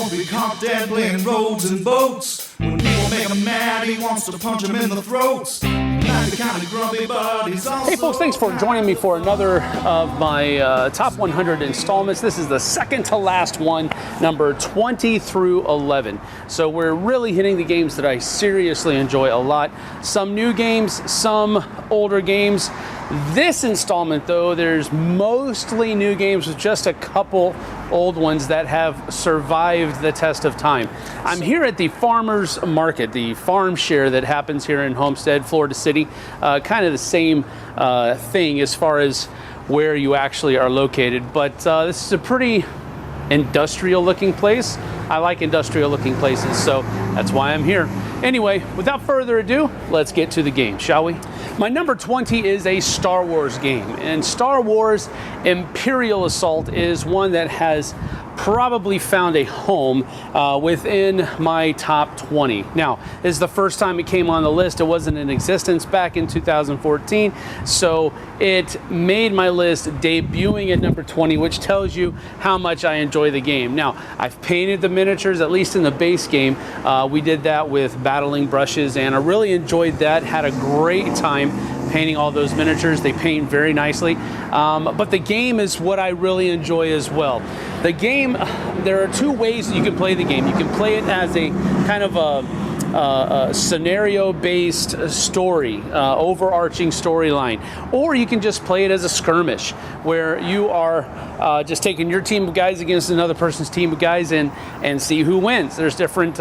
won't be caught deadly in roads and boats. When people make him mad, he wants to punch him in the throats. Not the kind of grumpy, but he's also... Hey folks, thanks for joining me for another of my top 100 installments. This is the second to last one, number 20 through 11. So we're really hitting the games that I seriously enjoy a lot. Some new games, some older games. This installment, though, there's mostly new games with just a couple old ones that have survived the test of time. I'm here at the farmers market, the farm share that happens here in Homestead, Florida City. Kind of the same thing as far as where you actually are located, but this is a pretty industrial looking place. I like industrial looking places, so that's why I'm here. Anyway, without further ado, let's get to the game, shall we? My number 20 is a Star Wars game, and Star Wars Imperial Assault is one that has probably found a home within my top 20. Now, this is the first time it came on the list. It wasn't in existence back in 2014, so it made my list debuting at number 20, which tells you how much I enjoy the game. Now, I've painted the miniatures, at least in the base game. We did that with battling brushes, and I really enjoyed that. Had a great time painting all those miniatures. They paint very nicely, but the game is what I really enjoy as well. The game, there are two ways that you can play the game. You can play it as a kind of a scenario-based story, overarching storyline, or you can just play it as a skirmish, where you are just taking your team of guys against another person's team of guys and see who wins. There's different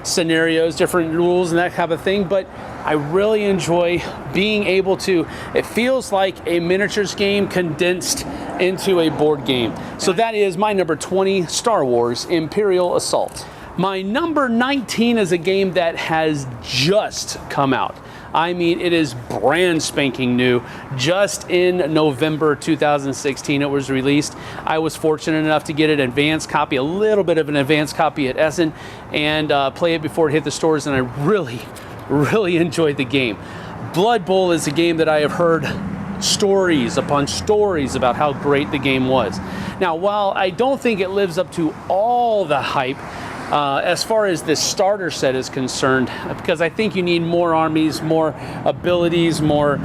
scenarios, different rules, and that kind of thing, but I really enjoy being able to, it feels like a miniatures game condensed into a board game. So that is my number 20, Star Wars Imperial Assault. My number 19 is a game that has just come out. I mean, it is brand spanking new. Just in November 2016, it was released. I was fortunate enough to get an advanced copy, a little bit of an advanced copy at Essen, and play it before it hit the stores, and I really enjoyed the game. Blood Bowl is a game that I have heard stories upon stories about how great the game was. Now, while I don't think it lives up to all the hype, as far as this starter set is concerned, because I think you need more armies, more abilities, more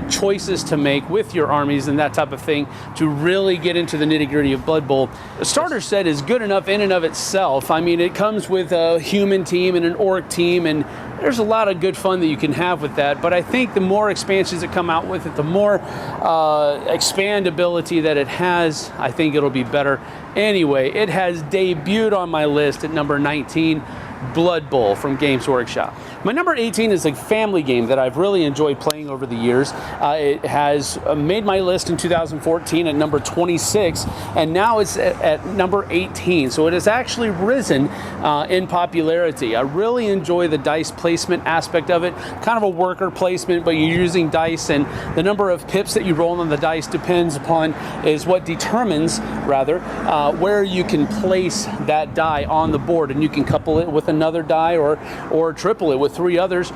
choices to make with your armies and that type of thing to really get into the nitty-gritty of Blood Bowl. The starter set is good enough in and of itself. I mean, it comes with a human team and an orc team, and there's a lot of good fun that you can have with that, but I think the more expansions that come out with it, the more expandability that it has, I think it'll be better. Anyway, it has debuted on my list at number 19, Blood Bowl from Games Workshop. My number 18 is a family game that I've really enjoyed playing over the years. It has made my list in 2014 at number 26, and now it's at number 18. So it has actually risen in popularity. I really enjoy the dice placement aspect of it. Kind of a worker placement, but you're using dice, and the number of pips that you roll on the dice depends upon, is what determines, rather, where you can place that die on the board, and you can couple it with another die or triple it with two others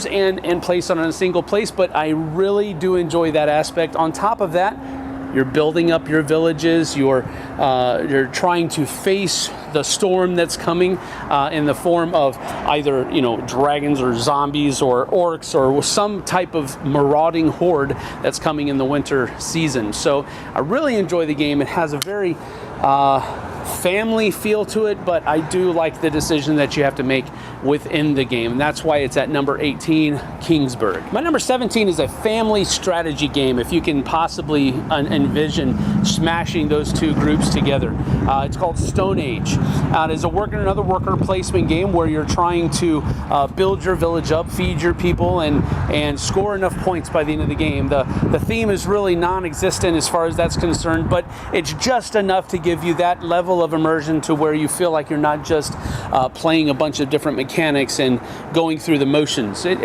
and place it on a single place. But I really do enjoy that aspect. On top of that, you're building up your villages, you're trying to face the storm that's coming in the form of either dragons or zombies or orcs or some type of marauding horde that's coming in the winter season. So I really enjoy the game. It has a very family feel to it, but I do like the decision that you have to make within the game, and that's why it's at number 18, Kingsburg. My number 17 is a family strategy game, if you can possibly envision smashing those two groups together. It's called Stone Age. It is another worker placement game where you're trying to build your village up, feed your people, and score enough points by the end of the game. The theme is really non-existent as far as that's concerned, but it's just enough to give you that level of immersion to where you feel like you're not just playing a bunch of different mechanics and going through the motions. It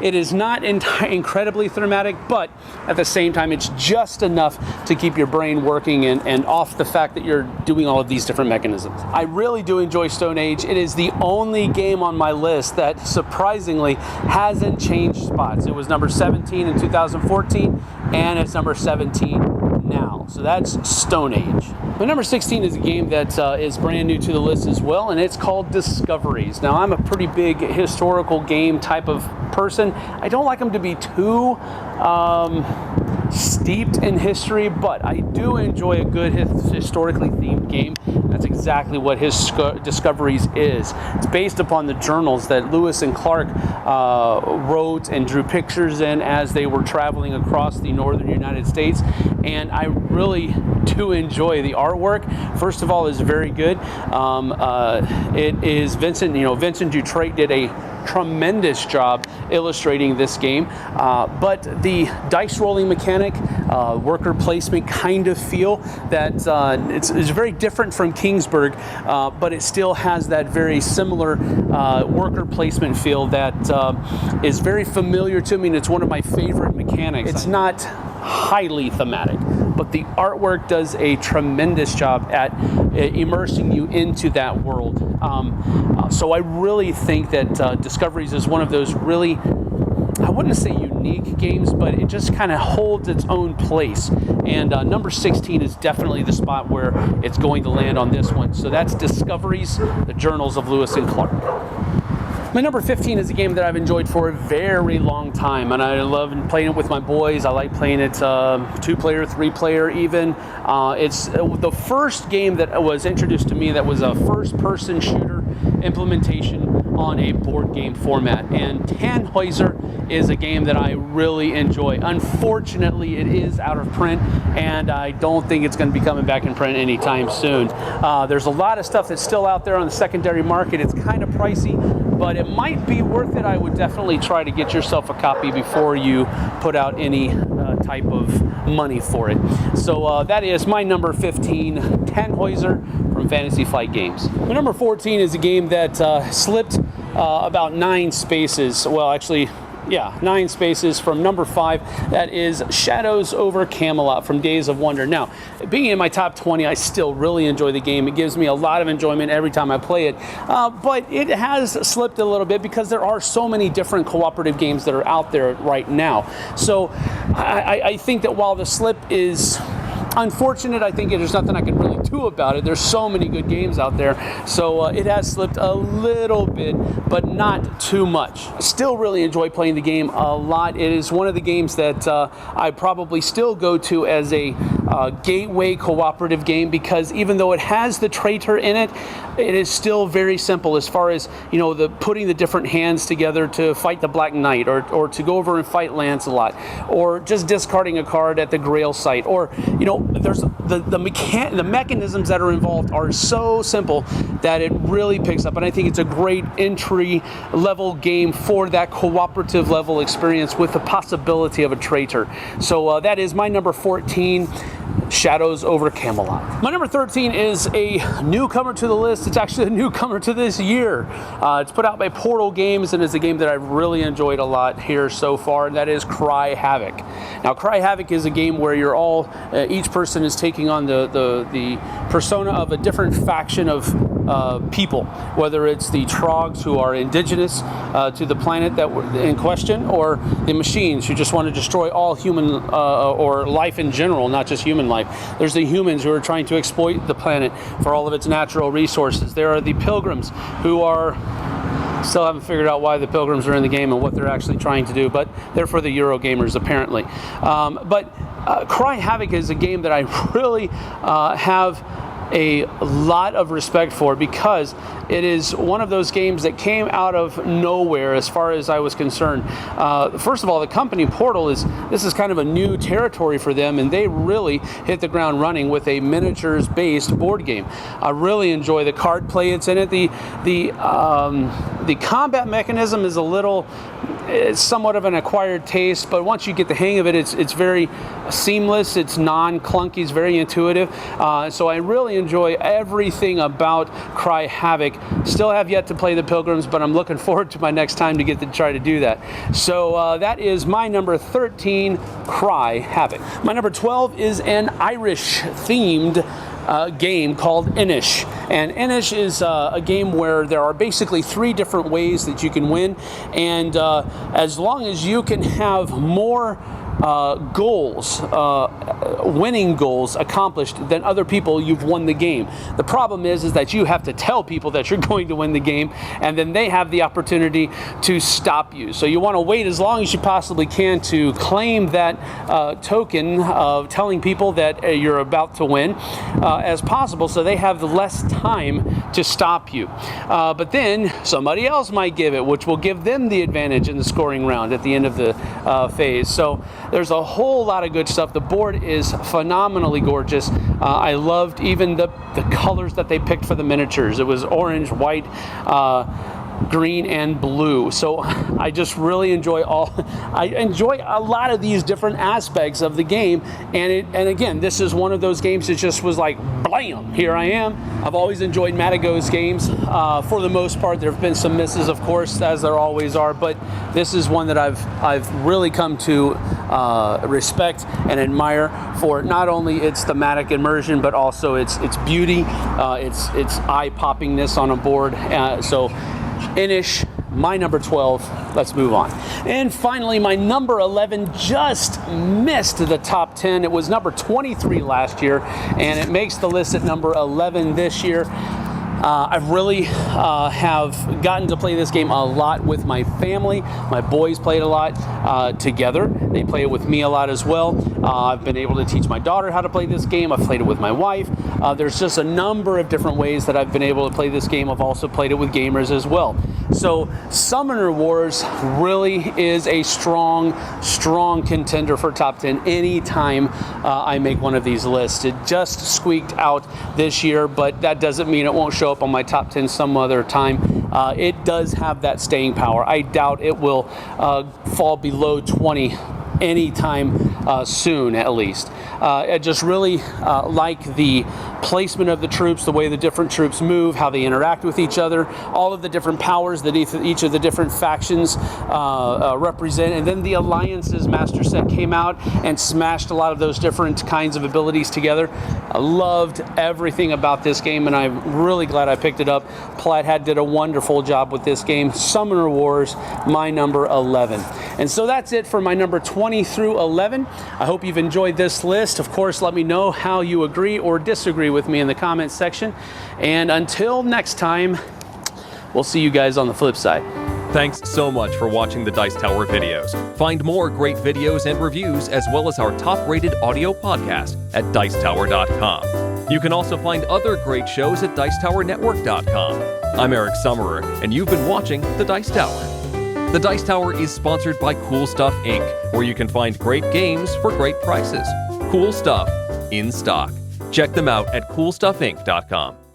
is not incredibly thematic, but at the same time, it's just enough to keep your brain working and off the fact that you're doing all of these different mechanisms. I really do enjoy Stone Age. It is the only game on my list that surprisingly hasn't changed spots. It was number 17 in 2014, and it's number 17 now. So that's Stone Age. My number 16 is a game that is brand new to the list as well, and it's called Discoveries. Now, I'm a pretty big historical game type of person. I don't like them to be too steeped in history, but I do enjoy a good historically themed game. That's exactly what Discoveries is. It's based upon the journals that Lewis and Clark wrote and drew pictures in as they were traveling across the northern United States, and I really do enjoy the artwork. First of all, it's very good. It is Vincent Dutrait did a tremendous job illustrating this game, but the dice rolling mechanic, worker placement kind of feel that it's very different from Kingsburg, but it still has that very similar worker placement feel that is very familiar to me, and it's one of my favorite mechanics. It's not highly thematic, but the artwork does a tremendous job at immersing you into that world. So I really think that Discoveries is one of those really, I wouldn't say unique games, but it just kind of holds its own place. And number 16 is definitely the spot where it's going to land on this one. So that's Discoveries, the Journals of Lewis and Clark. My number 15 is a game that I've enjoyed for a very long time, and I love playing it with my boys. I like playing it 2-player, 3-player even. It's the first game that was introduced to me that was a first-person shooter implementation on a board game format, and Tannhäuser is a game that I really enjoy. Unfortunately, it is out of print, and I don't think it's going to be coming back in print anytime soon. There's a lot of stuff that's still out there on the secondary market. It's kind of pricey, but it might be worth it. I would definitely try to get yourself a copy before you put out any type of money for it. So that is my number 15, Tannhäuser from Fantasy Flight Games. My number 14 is a game that slipped about 9 spaces. Well, actually, yeah, 9 spaces from number 5. That is Shadows over Camelot from Days of Wonder. Now, being in my top 20, I still really enjoy the game. It gives me a lot of enjoyment every time I play it. But it has slipped a little bit because there are so many different cooperative games that are out there right now. So I think that while the slip is unfortunate, I think there's nothing I can really do about it. There's so many good games out there. So it has slipped a little bit, but not too much. I still really enjoy playing the game a lot. It is one of the games that I probably still go to as a gateway cooperative game, because even though it has the traitor in it, it is still very simple as far as, the putting the different hands together to fight the Black Knight, or to go over and fight Lancelot, or just discarding a card at the Grail site, or, there's the mechanisms that are involved are so simple that it really picks up, and I think it's a great entry level game for that cooperative level experience with the possibility of a traitor. So that is my number 14, Shadows over Camelot. My number 13 is a newcomer to the list. It's actually a newcomer to this year. It's put out by Portal Games, and is a game that I've really enjoyed a lot here so far, and that is Cry Havoc. Now, Cry Havoc is a game where you're all, each person is taking on the persona of a different faction of people, whether it's the Trogs, who are indigenous to the planet that in question, or the machines who just want to destroy all human or life in general, not just human life. There's the humans who are trying to exploit the planet for all of its natural resources. There are the pilgrims who are still haven't figured out why the pilgrims are in the game and what they're actually trying to do, but they're for the Euro gamers apparently. But Cry Havoc is a game that I really have a lot of respect for, because it is one of those games that came out of nowhere as far as I was concerned. First of all, the company Portal this is kind of a new territory for them, and they really hit the ground running with a miniatures based board game. I really enjoy the card play it's in it. The combat mechanism is it's somewhat of an acquired taste, but once you get the hang of it, it's very seamless, it's non-clunky, it's very intuitive. So I really enjoy everything about Cry Havoc. Still have yet to play the Pilgrims, but I'm looking forward to my next time to get to try to do that. So that is my number 13, Cry Havoc. My number 12 is an Irish-themed game called Inish. And Inish is a game where there are basically 3 different ways that you can win, and as long as you can have more goals, winning goals accomplished than other people, you've won the game. The problem is that you have to tell people that you're going to win the game, and then they have the opportunity to stop you. So you want to wait as long as you possibly can to claim that token of telling people that you're about to win as possible, so they have the less time to stop you. But then somebody else might give it, which will give them the advantage in the scoring round at the end of the phase. So there's a whole lot of good stuff. The board is phenomenally gorgeous. I loved even the colors that they picked for the miniatures. It was orange, white, green, and blue. So I just really enjoy a lot of these different aspects of the game. And again, this is one of those games that just was like, blam, here I am. I've always enjoyed Matago's games. For the most part, there have been some misses, of course, as there always are, but this is one that I've really come to respect and admire for not only its thematic immersion, but also its beauty, its eye-poppingness on a board. So Inish, my number 12. Let's move on. And finally, my number 11 just missed the top 10. It was number 23 last year, and it makes the list at number 11 this year. I've really have gotten to play this game a lot with my family. My boys play it a lot together. They play it with me a lot as well. I've been able to teach my daughter how to play this game. I've played it with my wife. There's just a number of different ways that I've been able to play this game. I've also played it with gamers as well. So Summoner Wars really is a strong contender for top 10 anytime I make one of these lists. It just squeaked out this year, but that doesn't mean it won't show up on my top 10 some other time. It does have that staying power. I doubt it will fall below 20 anytime soon, at least. I just really like the placement of the troops, the way the different troops move, how they interact with each other, all of the different powers that each of the different factions represent. And then the Alliances Master Set came out and smashed a lot of those different kinds of abilities together. I loved everything about this game, and I'm really glad I picked it up. Plaidhead did a wonderful job with this game. Summoner Wars, my number 11. And so that's it for my number 20 through 11. I hope you've enjoyed this list. Of course, let me know how you agree or disagree with me in the comments section. And until next time, we'll see you guys on the flip side. Thanks so much for watching the Dice Tower videos. Find more great videos and reviews, as well as our top-rated audio podcast at Dicetower.com. You can also find other great shows at Dicetowernetwork.com. I'm Eric Summerer, and you've been watching The Dice Tower. The Dice Tower is sponsored by Cool Stuff Inc., where you can find great games for great prices. Cool stuff in stock. Check them out at CoolStuffInc.com.